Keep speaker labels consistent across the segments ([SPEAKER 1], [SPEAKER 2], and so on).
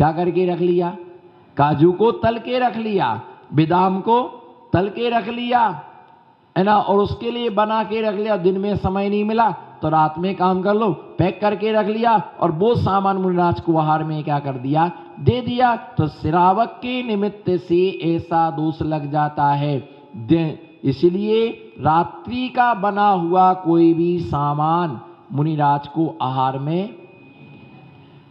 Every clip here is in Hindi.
[SPEAKER 1] क्या करके रख लिया? काजू को तल के रख लिया, बादाम को तल के रख लिया, है ना, और उसके लिए बना के रख लिया। दिन में समय नहीं मिला तो रात में काम कर लो, पैक करके रख लिया, और वो सामान मुनिराज को आहार में क्या कर दिया? दे दिया। तो श्रावक के निमित्त से ऐसा दोष लग जाता है। इसलिए रात्रि का बना हुआ कोई भी सामान मुनिराज को आहार में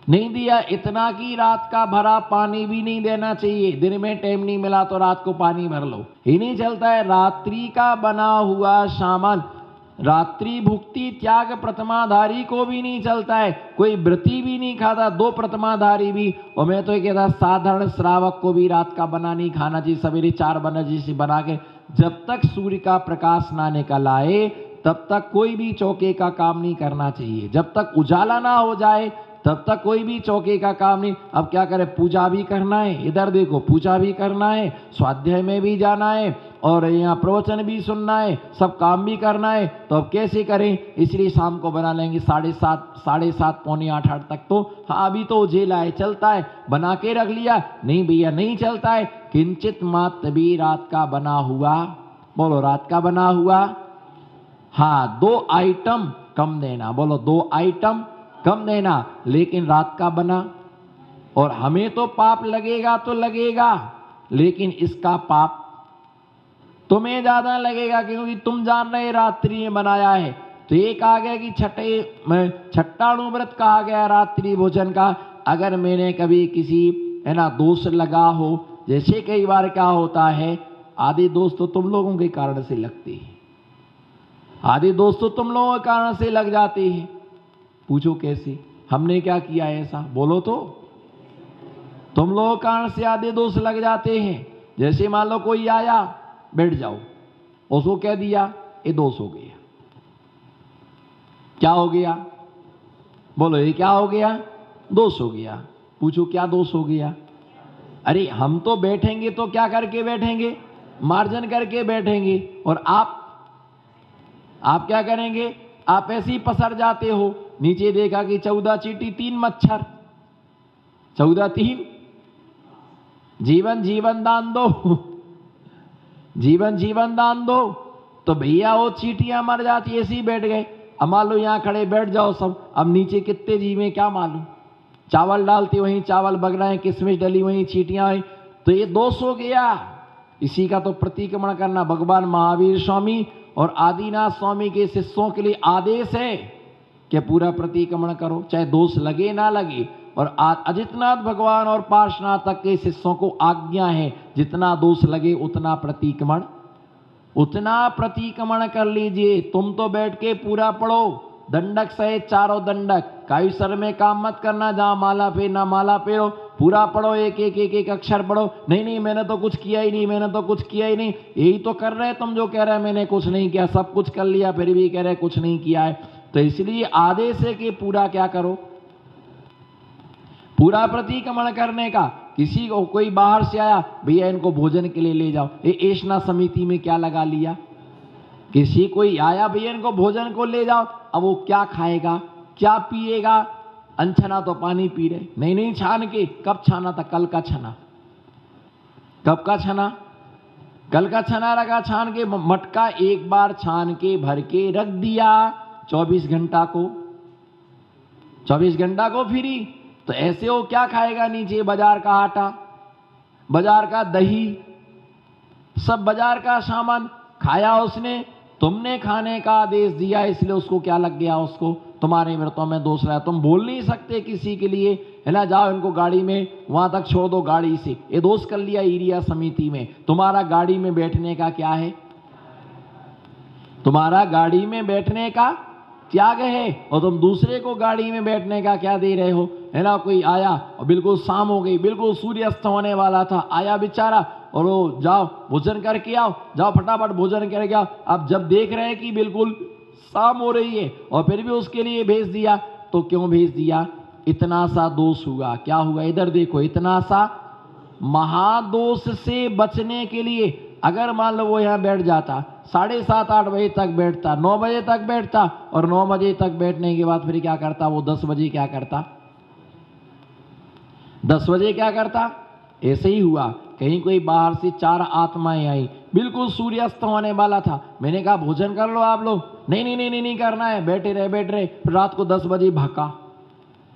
[SPEAKER 1] नहीं दिया। इतना कि रात का भरा पानी भी नहीं देना चाहिए। दिन में टाइम नहीं मिला तो रात को पानी भर लो, ही नहीं चलता है। रात्रि का बना हुआ सामान, रात्रि भुक्ति त्याग प्रथमाधारी को भी नहीं चलता है। कोई व्रती भी नहीं खाता, 2 प्रथमाधारी भी। और मैं तो ये कहता, साधारण श्रावक को भी रात का बना नहीं खाना चाहिए। सवेरे 4 बजे से बना के जब तक सूर्य का प्रकाश ना निकल आए तब तक कोई भी चौके का काम नहीं करना चाहिए। जब तक उजाला ना हो जाए तब तक कोई भी चौके का काम नहीं। अब क्या करें? पूजा भी करना है, इधर देखो, पूजा भी करना है, स्वाध्याय में भी जाना है, और यहाँ प्रवचन भी सुनना है, सब काम भी करना है। तो अब कैसे करें? इसलिए शाम को बना लेंगे 7:30 पौने 8 तक। तो हाँ, अभी तो उजेला है, चलता है, बना के रख लिया। नहीं भैया, नहीं चलता है। किंचित मात्र भी रात का बना हुआ, बोलो रात का बना हुआ, हाँ 2 आइटम कम देना, बोलो 2 आइटम कम देना। लेकिन रात का बना, और हमें तो पाप लगेगा तो लगेगा, लेकिन इसका पाप तुम्हें ज्यादा लगेगा, क्योंकि तुम जान रहे रात्रि में बनाया है। तो एक आ गया कि छठ्ठाणु व्रत कहा गया रात्रि भोजन का। अगर मैंने कभी किसी, है ना, दोष लगा हो, जैसे कई बार क्या होता है, आदि दोस्त तो तुम लोगों के कारण से लगते हैं, आदि दोस्त तो तुम लोगों के कारण से लग जाते हैं। पूछो कैसे? हमने क्या किया ऐसा? बोलो तो। तुम लोगों के कारण से आधे दोष लग जाते हैं। जैसे मान लो कोई आया, बैठ जाओ, उसको कह दिया ये दोष हो गया। क्या हो गया? बोलो, ये क्या हो गया? दोष हो गया। पूछो क्या दोष हो गया? अरे हम तो बैठेंगे तो क्या करके बैठेंगे? मार्जन करके बैठेंगे। और आप क्या करेंगे? आप ऐसे ही पसर जाते हो। नीचे देखा कि 14 चींटी 3 मच्छर, 14 3, जीवन दान दो, जीवन दान दो। तो भैया वो चींटियां मर जाती, ऐसे ही बैठ गए। अब मान लो यहाँ खड़े बैठ जाओ सब, अब नीचे कितने जीवे क्या मालूम। चावल डालते वहीं चावल बग रहे हैं, किशमिश डली वहीं चींटियां आई। तो ये दोष हो गया। इसी का तो प्रतिक्रमण करना भगवान महावीर स्वामी और आदिनाथ स्वामी के शिष्यों के लिए आदेश है कि पूरा प्रतिक्रमण करो, चाहे दोष लगे ना लगे। और अजितनाथ भगवान और पार्श्वनाथ तक के शिष्यों को आज्ञा है, जितना दोष लगे उतना प्रतिक्रमण कर लीजिए। तुम तो बैठ के पूरा पढ़ो, दंडक सहित 4 दंडक, कायु सर में काम मत करना, जहां माला फेरना माला फेरो, पूरा पढ़ो, एक अक्षर पढ़ो। नहीं मैंने तो कुछ किया ही नहीं, मैंने तो कुछ किया ही नहीं। यही तो कर रहे तुम जो कह रहे हैं मैंने कुछ नहीं किया, सब कुछ कर लिया, फिर भी कह रहे कुछ नहीं किया है। तो इसलिए आदेश है कि पूरा क्या करो, पूरा प्रतिक्रमण करने का। किसी को कोई बाहर से आया, भैया इनको भोजन के लिए ले जाओ, ये ऐशना समिति में क्या लगा लिया। किसी कोई आया, भैया इनको भोजन को ले जाओ, अब वो क्या खाएगा, क्या पिएगा? अनछना तो पानी पी रहे। नहीं छान के, कब छाना था? कल का छना। कब का छना? कल का छना रखा छान के, मटका एक बार छान के भर के रख दिया, 24 घंटा को फ्री। तो ऐसे वो क्या खाएगा? नीचे बाजार का आटा, बाजार का दही, सब बाजार का सामान खाया उसने। तुमने खाने का आदेश दिया, इसलिए उसको क्या लग गया? उसको तुम्हारे व्रतों में दोष रहा। तुम बोल नहीं सकते किसी के लिए, है ना, जाओ इनको गाड़ी में वहां तक छोड़ दो, गाड़ी से ये दोष कर लिया एरिया समिति में। तुम्हारा गाड़ी में बैठने का क्या है? तुम्हारा गाड़ी में बैठने का त्याग है, और तुम दूसरे को गाड़ी में बैठने का क्या दे रहे हो, है ना। कोई आया और बिल्कुल शाम हो गई, बिल्कुल सूर्यास्त होने वाला था, आया बेचारा, और वो जाओ भोजन करके आओ, जाओ फटाफट भोजन करके आओ। अब जब देख रहे हैं कि बिल्कुल शाम हो रही है और फिर भी उसके लिए भेज दिया, तो क्यों भेज दिया? इतना सा दोष हुआ। क्या हुआ? इधर देखो, इतना सा महादोष से बचने के लिए अगर मान लो वो यहाँ बैठ जाता, 7:30-8 बजे तक बैठता, 9 बजे तक बैठता, और 9 बजे तक बैठने के बाद फिर क्या करता? वो 10 बजे क्या करता? 10 बजे क्या करता? ऐसे ही हुआ, कहीं कोई बाहर से 4 आत्माएं आई, बिल्कुल सूर्यास्त होने वाला था। मैंने कहा भोजन कर लो आप लोग। नहीं नहीं नहीं नहीं, नहीं करना है, बैठे रहे। फिर रात को 10 बजे भागा,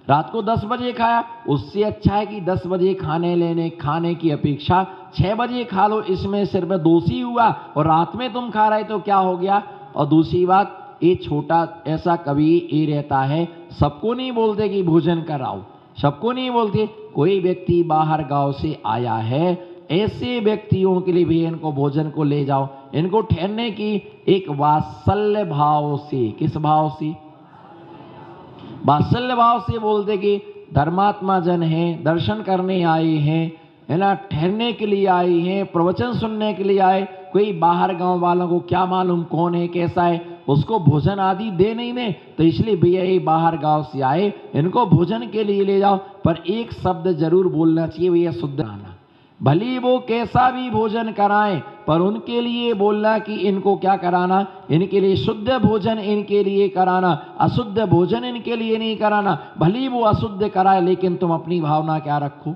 [SPEAKER 1] रात को 10 बजे खाया। उससे अच्छा है कि 10 बजे खाने की अपेक्षा 6 बजे खा लो, इसमें सिर्फ दोषी हुआ। और रात में तुम खा रहे तो क्या हो गया? और दूसरी बात, ये छोटा ऐसा कभी ये रहता है, सबको नहीं बोलते कि भोजन कराओ, सबको नहीं बोलते। कोई व्यक्ति बाहर गांव से आया है, ऐसे व्यक्तियों के लिए भी इनको भोजन को ले जाओ, इनको ठहरने की एक वात्सल्य भाव से, किस भाव से? वात्सल्य भाव से बोलते कि धर्मात्मा जन हैं, दर्शन करने आए हैं, है ना, ठहरने के लिए आए हैं, प्रवचन सुनने के लिए आए। कोई बाहर गांव वालों को क्या मालूम कौन है कैसा है, उसको भोजन आदि दे नहीं दे, तो इसलिए भैया ये बाहर गांव से आए, इनको भोजन के लिए ले जाओ। पर एक शब्द जरूर बोलना चाहिए भैया, शुद्ध आना। भली वो कैसा भी भोजन कराएं, पर उनके लिए बोलना कि इनको क्या कराना, इनके लिए शुद्ध भोजन इनके लिए कराना, अशुद्ध भोजन इनके लिए नहीं कराना। भली वो अशुद्ध कराए, लेकिन तुम अपनी भावना क्या रखो?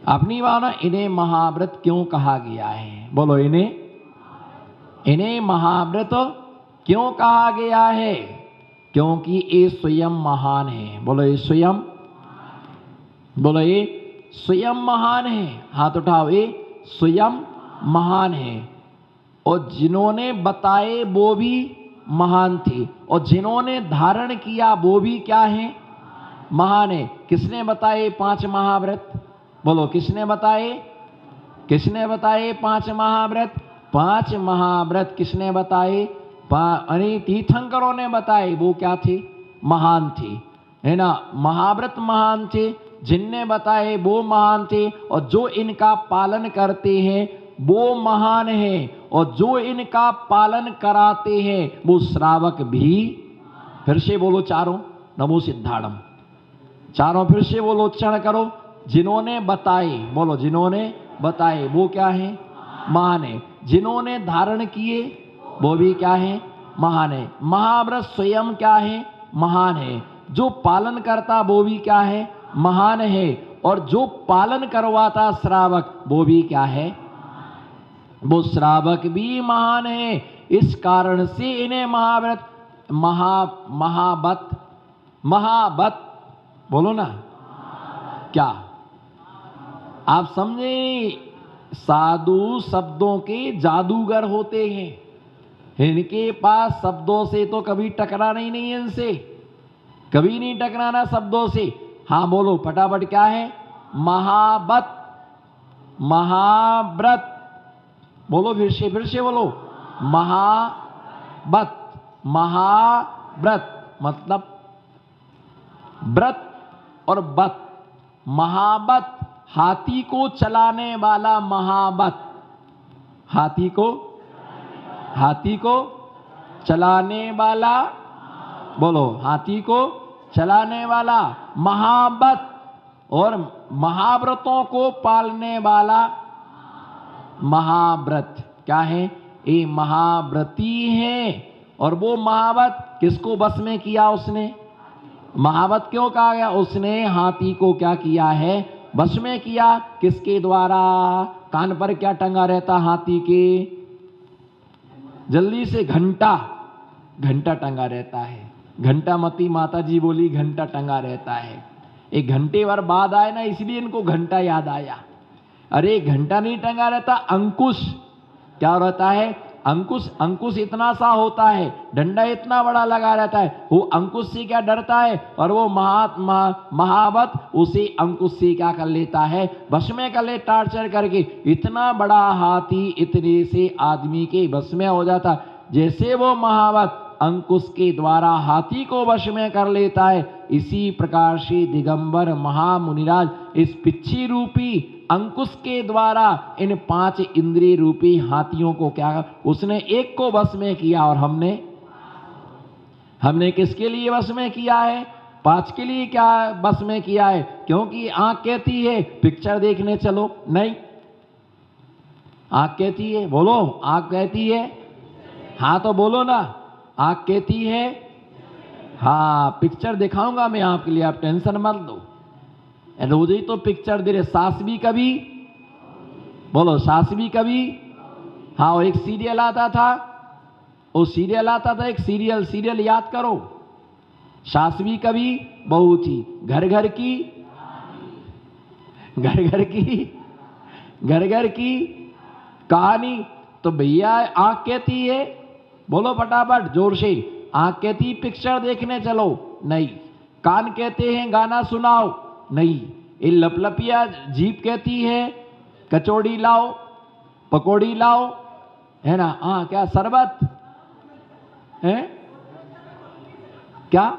[SPEAKER 1] अपनी भावना। इन्हें महाव्रत क्यों कहा गया है? बोलो, इन्हें महाव्रत क्यों कहा गया है? क्योंकि ये स्वयं महान है। बोलो, ये स्वयं, बोलो ये स्वयं महान है। हाथ उठाओ, ये स्वयं महान है। और जिन्होंने बताए वो भी महान थे, और जिन्होंने धारण किया वो भी क्या है? महान है। किसने बताए 5 महाव्रत? बोलो, किसने बताए? किसने बताए 5 महाव्रत? 5 महाव्रत किसने बताए? अरे तीर्थंकरों ने बताए। वो क्या थे? महान थे, है ना। महाव्रत महान थे, जिनने बताए वो महान थे, और जो इनका पालन करते हैं वो महान है, और जो इनका पालन कराते हैं वो श्रावक भी। फिर से बोलो चारों, नमो सिद्धाड़म, चारों फिर से बोलो, उच्चारण करो। जिन्होंने बताए, बोलो, जिन्होंने बताए वो क्या है? महान है। जिन्होंने धारण किए वो भी क्या है? महान है। महाव्रत स्वयं क्या है? महान है। जो पालन करता वो भी क्या है? महान है। और जो पालन करवाता श्रावक वो भी क्या है? वो श्रावक भी महान है। इस कारण से इन्हें महाव्रत महावत बोलो ना, क्या आप समझे? साधु शब्दों के जादूगर होते हैं, इनके पास शब्दों से तो कभी टकराना ही नहीं है, इनसे कभी नहीं टकराना शब्दों से। हाँ बोलो फटाफट, क्या है? महावत, महाव्रत, बोलो फिर से बोलो, महावत। महाव्रत मतलब व्रत और वत। महावत, हाथी को चलाने वाला महावत, हाथी को चलाने वाला, बोलो, हाथी को चलाने वाला महावत। और महाव्रतों को पालने वाला महाव्रत। क्या है? ये महाव्रती है। और वो महावत किसको बस में किया उसने? महावत क्यों कहा गया? उसने हाथी को क्या किया है? बस में किया। किसके द्वारा? कान पर क्या टंगा रहता हाथी के? जल्दी से, घंटा टंगा रहता है। घंटा मती माता जी बोली, घंटा टंगा रहता है। एक घंटे भर बाद आए ना, इसलिए इनको घंटा याद आया। अरे घंटा नहीं टंगा रहता, अंकुश। क्या रहता है? अंकुश। अंकुश इतना सा होता है, डंडा इतना बड़ा लगा रहता है। वो अंकुश से क्या डरता है? और वो महावत उसे अंकुश से क्या कर लेता है? बस में कर ले, टार्चर करके। इतना बड़ा हाथी इतने से आदमी के बस में हो जाता। जैसे वो महावत अंकुश के द्वारा हाथी को वश में कर लेता है, इसी प्रकार से दिगंबर महामुनिराज इस पिच्छी रूपी अंकुश के द्वारा इन 5 इंद्रिय रूपी हाथियों को क्या, उसने एक को वश में किया। और हमने किसके लिए वश में किया है? 5 के लिए क्या वश में किया है? क्योंकि आंख कहती है पिक्चर देखने चलो, नहीं, आंख कहती है, बोलो, आंख कहती है, हाँ तो बोलो ना, आंख कहती है हाँ पिक्चर दिखाऊंगा मैं आपके लिए, आप टेंशन मत लो। रोज ही तो पिक्चर दे रहे, सास भी कभी, बोलो सास भी कभी। हाँ, वो एक सीरियल आता था, वो सीरियल आता था, एक सीरियल याद करो, सास भी कभी बहू थी, घर घर की, घर घर की कहानी। तो भैया आंख कहती है, बोलो फटाफट जोर से, आंख कहती पिक्चर देखने चलो, नहीं। कान कहते हैं गाना सुनाओ, नहीं। ये लपलपिया जीभ कहती है कचौड़ी लाओ, पकौड़ी लाओ, है ना। हाँ, क्या शरबत है, क्या,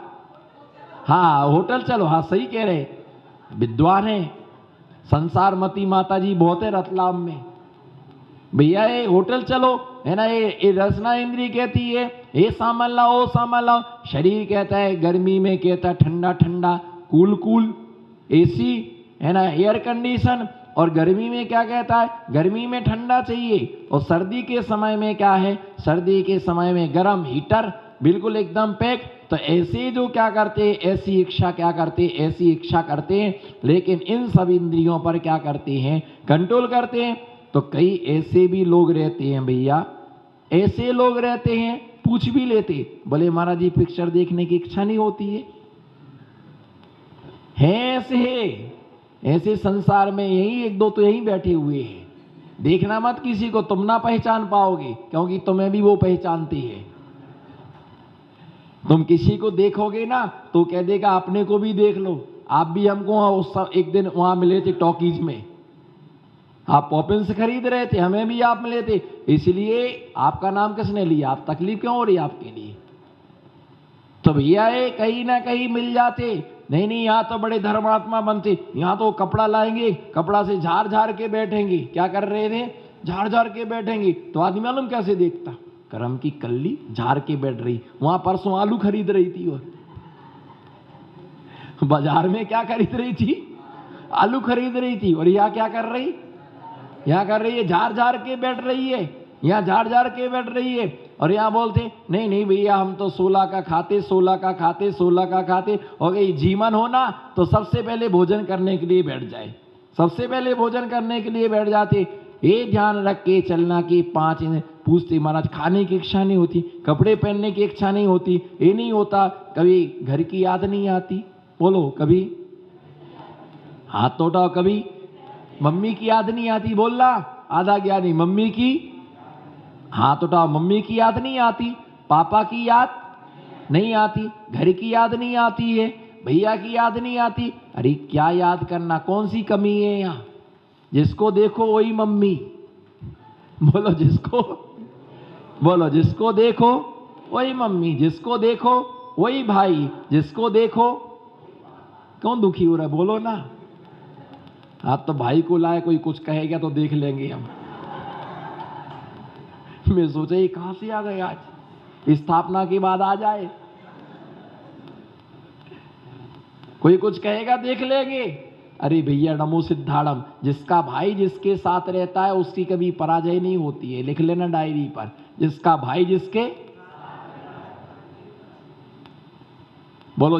[SPEAKER 1] हाँ होटल चलो, हाँ सही कह रहे, विद्वान है, संसारमती माता जी बहुत है रतलाम में। भैया ये होटल चलो, है ना, ये रसना इंद्री कहती है ये सामान लाओ, वो सामान लाओ। शरीर कहता है गर्मी में, कहता है ठंडा ठंडा, कूल कूल, एसी, है ना, एयर कंडीशन। और गर्मी में क्या कहता है, गर्मी में ठंडा चाहिए। और सर्दी के समय में क्या है, सर्दी के समय में गर्म, हीटर बिल्कुल एकदम पैक। तो ऐसे जो क्या करते हैं, ऐसी इच्छा क्या करते, ऐसी इच्छा करते हैं, लेकिन इन सब इंद्रियों पर क्या करते हैं, कंट्रोल करते हैं। तो कई ऐसे भी लोग रहते हैं भैया, ऐसे लोग रहते हैं, पूछ भी लेते, बोले महाराज जी पिक्चर देखने की इच्छा नहीं होती है ऐसे संसार में यही एक दो तो यही बैठे हुए हैं। देखना मत किसी को, तुम ना पहचान पाओगे, क्योंकि तुम्हें भी वो पहचानती है। तुम किसी को देखोगे ना तो कह देगा अपने को भी देख लो। आप भी हमको एक दिन वहां मिले थे टॉकीज में, आप पॉपिंस खरीद रहे थे, हमें भी आप मिले थे, इसलिए आपका नाम किसने लिया, आप तकलीफ क्यों हो रही है आपके लिए। तो भैया ये कहीं ना कहीं मिल जाते, नहीं यहाँ तो बड़े धर्मात्मा बनते, यहाँ तो कपड़ा लाएंगे, कपड़ा से झाड़ झाड़ के बैठेंगे। क्या कर रहे थे, झाड़ झाड़ के बैठेंगे। तो आदमी मालूम कैसे देखता, करम की कल्ली झाड़ के बैठ रही, वहां परसों आलू खरीद रही थी, और बाजार में क्या खरीद रही थी, आलू खरीद रही थी। और यहाँ क्या कर रही, यहाँ कर रही है झाड़ झाड़ के बैठ रही है, यहाँ झाड़ झाड़ के बैठ रही है। और यहाँ बोलते नहीं भैया हम तो 16 का खाते, 16 का खाते, 16 का खाते। हो गई जीवन होना तो सबसे पहले भोजन करने के लिए बैठ जाए, सबसे पहले भोजन करने के लिए बैठ जाते। ये ध्यान रख के चलना कि 5 पूछते महाराज खाने की इच्छा नहीं होती, कपड़े पहनने की इच्छा नहीं होती, ये नहीं होता, कभी घर की याद नहीं आती, बोलो कभी हाथ तो उठाओ, कभी मम्मी की याद नहीं आती, बोलना आधा ज्ञानी, मम्मी की हाथ उठाओ, मम्मी की याद नहीं आती, पापा की याद नहीं आती, घर की याद नहीं आती है, भैया की याद नहीं आती। अरे क्या याद करना, कौन सी कमी है यहाँ, जिसको देखो वही मम्मी, बोलो जिसको देखो वही मम्मी, जिसको देखो वही भाई, जिसको देखो, कौन दुखी हो रहा है, बोलो ना। आप तो भाई को लाए, कोई कुछ कहेगा तो देख लेंगे हम। मैं सोचा ये कहां से आ गए, आज स्थापना के बाद आ जाए, कोई कुछ कहेगा देख लेंगे। अरे भैया नमो सिद्धाड़म, जिसका भाई जिसके साथ रहता है उसकी कभी पराजय नहीं होती है, लिख लेना डायरी पर, जिसका भाई जिसके, बोलो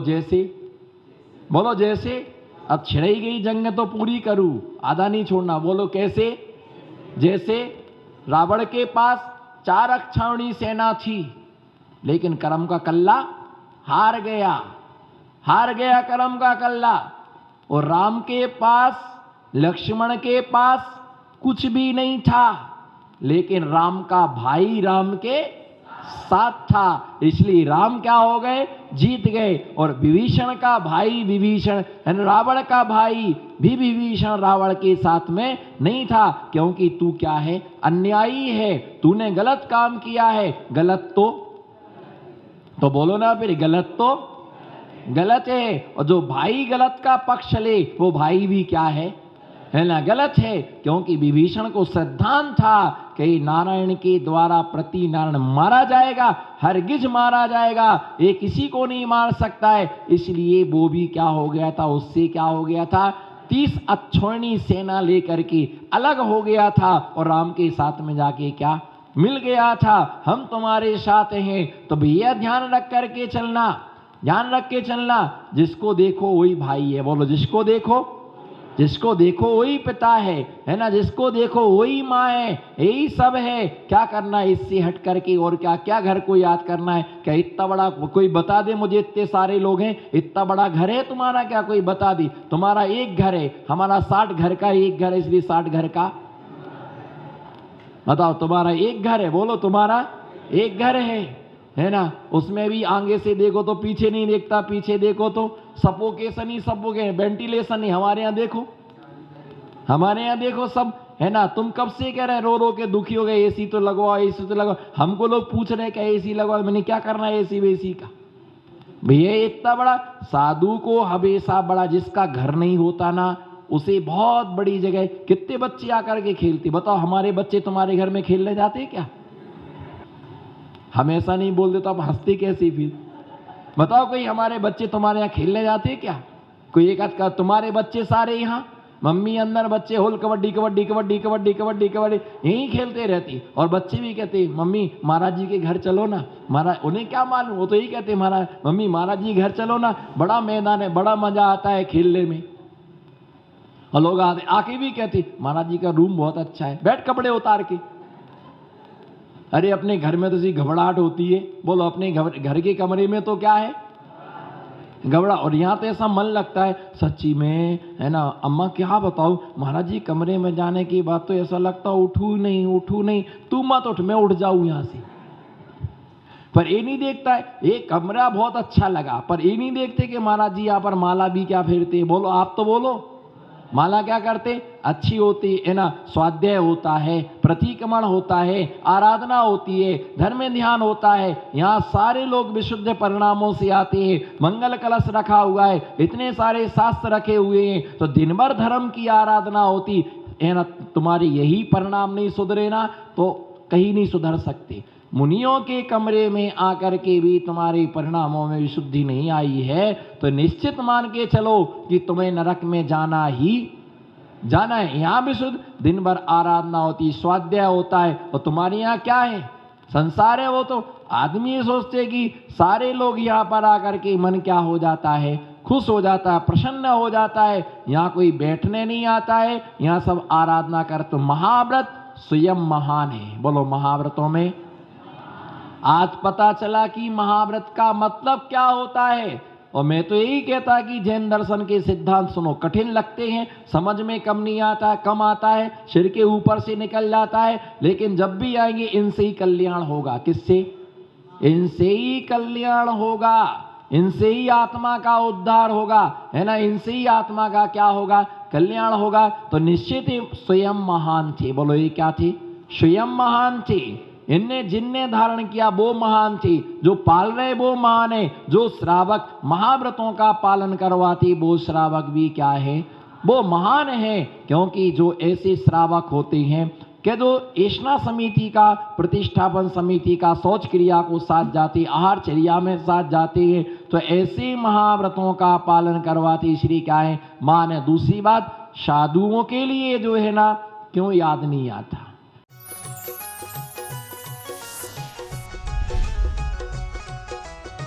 [SPEAKER 1] जैसे। अब छिड़ाई गई जंग तो पूरी करूं, आधा नहीं छोड़ना, बोलो कैसे। जैसे रावण के पास 4 अक्षौणी सेना थी, लेकिन कर्म का कल्ला हार गया कर्म का कल्ला। और राम के पास, लक्ष्मण के पास कुछ भी नहीं था, लेकिन राम का भाई राम के साथ था, इसलिए राम क्या हो गए, जीत गए। और विभीषण का भाई विभीषण, रावण का भाई भी विभीषण रावण के साथ में नहीं था, क्योंकि तू क्या है, अन्यायी है, तूने गलत काम किया है। गलत तो बोलो ना फिर, गलत तो गलत है। और जो भाई गलत का पक्ष ले वो भाई भी क्या है ना, गलत है। क्योंकि विभीषण को सिद्धांत था कि नारायण के द्वारा प्रति नारायण मारा जाएगा, हरगिज मारा जाएगा, ये किसी को नहीं मार सकता है। इसलिए वो भी क्या हो गया था, उससे क्या हो गया था, 30 अक्षौहिणी सेना लेकर के अलग हो गया था, और राम के साथ में जाके क्या मिल गया था, हम तुम्हारे साथ हैं। तो भैया ध्यान रख करके चलना, ध्यान रख के चलना, जिसको देखो वही भाई है, बोलो जिसको देखो जिसको देखो वही पिता है ना, जिसको देखो वही माँ है, यही सब है। क्या करना है इससे हट करके, और क्या क्या घर को याद करना है? क्या इतना बड़ा कोई बता दे मुझे, इतने सारे लोग हैं, इतना बड़ा घर है तुम्हारा क्या? कोई बता दी। तुम्हारा एक घर है, हमारा 60 घर का एक घर है, इसलिए 60 घर का। बताओ, तुम्हारा एक घर है, बोलो तुम्हारा एक घर है ना। उसमें भी आगे से देखो तो पीछे नहीं देखता, पीछे देखो तो सफोकेशन ही सफोकेशन, वेंटिलेशन ही। हमारे यहाँ देखो, हमारे यहाँ देखो सब है ना। तुम कब से कह रहे रो रो के दुखी हो गए, एसी तो लगवाओ, एसी तो लगवाओ। हमको लोग पूछ रहे क्या एसी लगवाओ, मैंने क्या करना है एसी वेसी का? भैया इतना बड़ा साधु को हमेशा बड़ा, जिसका घर नहीं होता ना उसे बहुत बड़ी जगह। कितने बच्चे आकर के खेलते, बताओ हमारे बच्चे तुम्हारे घर में खेलने जाते क्या? हमेशा नहीं बोलते तो आप हंसते कैसे फिर? बताओ कोई हमारे बच्चे तुम्हारे यहाँ खेलने जाते क्या? कोई एक आध का तुम्हारे बच्चे सारे यहाँ मम्मी अंदर, बच्चे होल कबड्डी कबड्डी कबड्डी कबड्डी कबड्डी कबड्डी यही खेलते रहती। और बच्चे भी कहते मम्मी महाराज जी के घर चलो ना। महाराज, उन्हें क्या मालूम, वो तो यही कहते महाराज, मम्मी महाराज जी घर चलो ना, बड़ा मैदान है, बड़ा मजा आता है खेलने में। और लोग आके भी कहते महाराज जी का रूम बहुत अच्छा है, बैठ कपड़े उतार के। अरे अपने घर में तो सी घबराहट होती है, बोलो अपने घर के कमरे में तो क्या है, घबरा। और यहाँ तो ऐसा मन लगता है सच्ची में, है ना। अम्मा क्या बताऊं, महाराज जी कमरे में जाने की बात तो ऐसा लगता उठू नहीं, तू मत उठ, मैं उठ जाऊं यहाँ से। पर ये नहीं देखता है, ये कमरा बहुत अच्छा लगा, पर ये नहीं देखते कि महाराज जी यहाँ पर माला भी क्या फेरते। बोलो आप तो बोलो, माला क्या करते, अच्छी होती है ना। स्वाध्याय होता है, प्रतिक्रमण होता है, आराधना होती है, धर्म में ध्यान होता है। यहाँ सारे लोग विशुद्ध परिणामों से आते हैं। मंगल कलश रखा हुआ है, इतने सारे शास्त्र रखे हुए हैं, तो दिन भर धर्म की आराधना होती है ना। तुम्हारी यही परिणाम नहीं सुधरे ना तो कहीं नहीं सुधर सकते। मुनियों के कमरे में आकर के भी तुम्हारे परिणामों में विशुद्धि नहीं आई है, तो निश्चित मान के चलो कि तुम्हें नरक में जाना ही जाना है। यहाँ विशुद्ध दिन भर आराधना होती, स्वाध्याय होता है। और तुम्हारे यहाँ क्या है, संसार है। वो तो आदमी ये सोचते कि सारे लोग यहाँ पर आकर के मन क्या हो जाता है, खुश हो जाता है, प्रसन्न हो जाता है। यहाँ कोई बैठने नहीं आता है, यहाँ सब आराधना कर। तो महाव्रत स्वयं महान है। बोलो महाव्रतों में आज पता चला कि महाव्रत का मतलब क्या होता है। और मैं तो यही कहता कि जैन दर्शन के सिद्धांत सुनो, कठिन लगते हैं, समझ में कम नहीं आता है, कम आता है, सिर के ऊपर से निकल जाता है, लेकिन जब भी आएंगे इनसे ही कल्याण होगा। किससे? इनसे ही कल्याण होगा, इनसे ही आत्मा का उद्धार होगा, है ना। इनसे ही आत्मा का क्या होगा, कल्याण होगा। तो निश्चित ही स्वयं महान थे। बोलो ये क्या थे? स्वयं महान थे। इनने जिनने धारण किया वो महान थी, जो पाल रहे वो महान है, जो श्रावक महाव्रतों का पालन करवाती वो श्रावक भी क्या है, वो महान है। क्योंकि जो ऐसे श्रावक होते हैं कि जो ऐष्णा समिति का, प्रतिष्ठापन समिति का शौच क्रिया को साथ जाती, आहार चर्या में साथ जाते हैं, तो ऐसे महाव्रतों का पालन करवाती श्री क्या है, मान है। दूसरी बात, साधुओं के लिए जो है ना क्यों याद नहीं आता,